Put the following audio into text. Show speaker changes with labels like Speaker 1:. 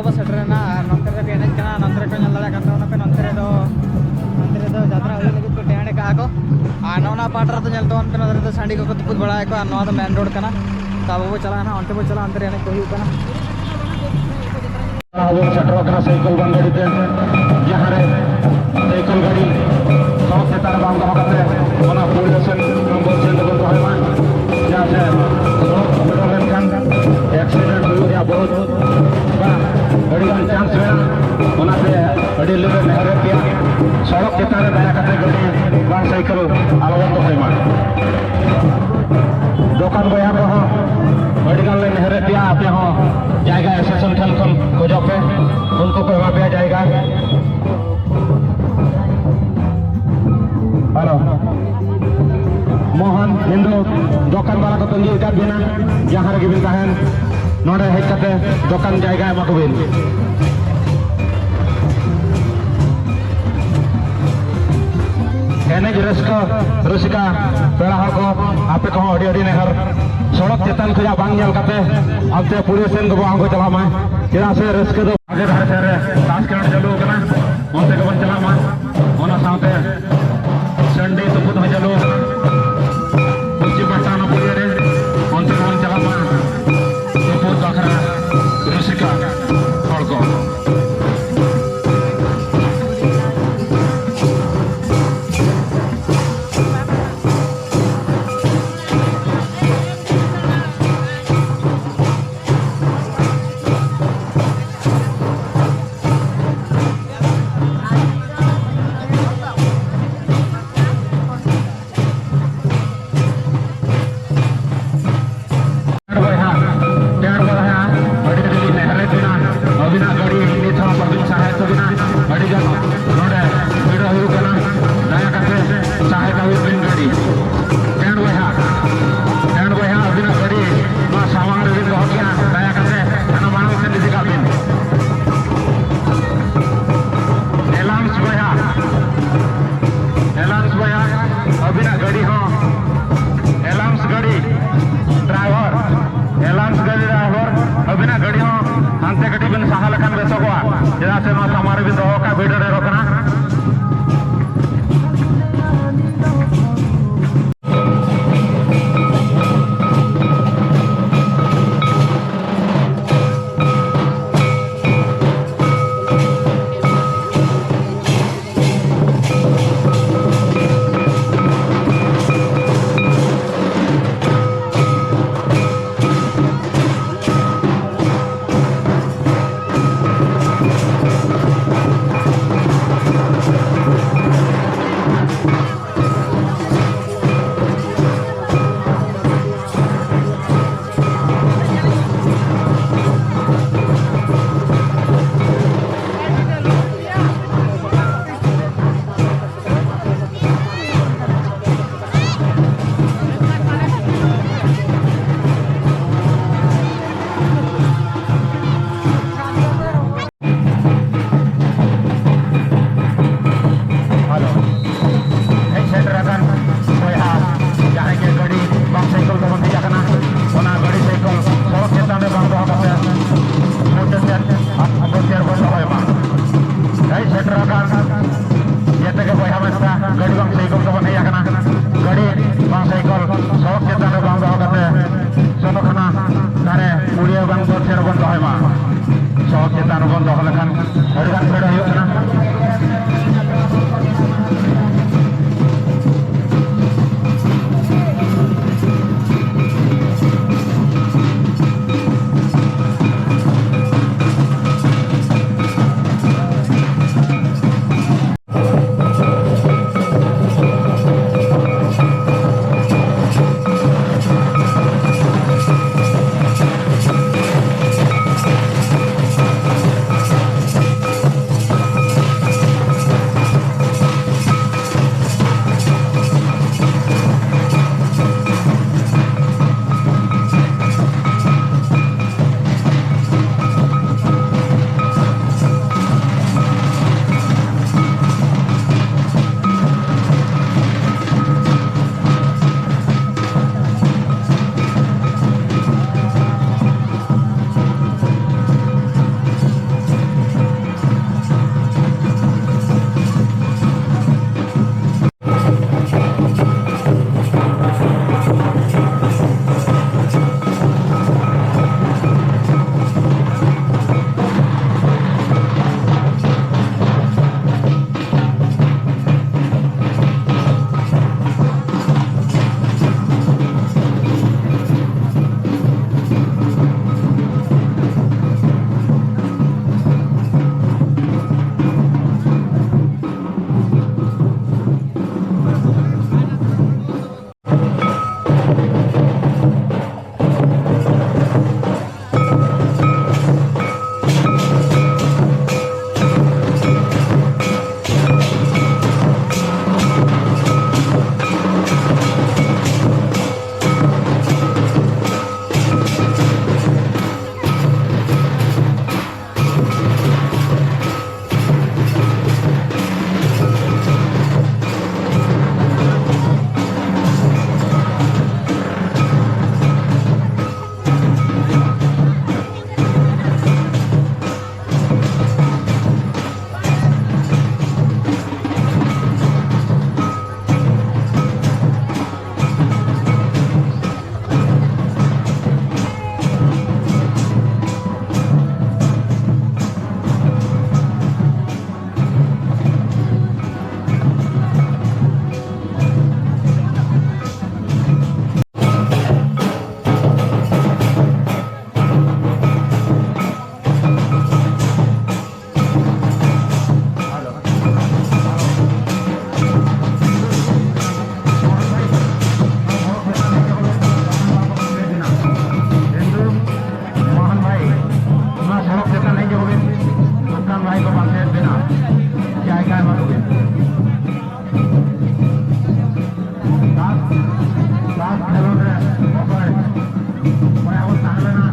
Speaker 1: को सेटरना नंतर रे एनेज कना नंतर को नल दाड़ा काता पे नंतर दो यात्रा होई लगे को टेंडे का को आनोना पाटर तो चलतो पे नंतर तो सांडी को तुपुत बड़ा को नवा तो मेन रोड कना तब वो चला ना अंते वो चला अंतर एनेज को हुई कना
Speaker 2: आवे सेटर कना साइकिल बंगड़ी ते यहां रे साइकिल गाड़ी सब से तार बांग दो कते ओना पुलिसन नंबर से नंबर को है मान या से एक्सीडेंट हुई या बहुत बड़ी चांस में ओना पे बड़ी लेवे नहर किया सड़क चेतान रे दया कते गड़ी बांग साइकिल आलवन तो है मान दुकान बया को बड़ी गाल ले नहर किया आपे हो जाएगा एसएसएम ठन खन खोजो पे उनको को वहां पे जाएगा हेलो मोहन हिंदू दुकान वाला को तंगी का बिना जहां रे बिन ताहन नोडे हेज कते दुकान जाएगा मा को बिन एनेज रसिका पेड़ा हर को आपे को अडी अडी नहर सड़क चेतन खुजा बांग नेल कते अब पुलिस सेन को आंगो चला मा जेरा से रस्के दो आगे धार से रे 10 किलोमीटर चलो कना ओते को बन चला मा ओना साथे संडे तो खुद हो चलो उच्च पटाना पुलिस रे ओते को बन चला मा तो बहुत बखरा रसिका हर को ᱚᱸᱰᱮ ᱦᱚᱸ ᱛᱟᱦᱮᱸ ᱞᱮᱱᱟ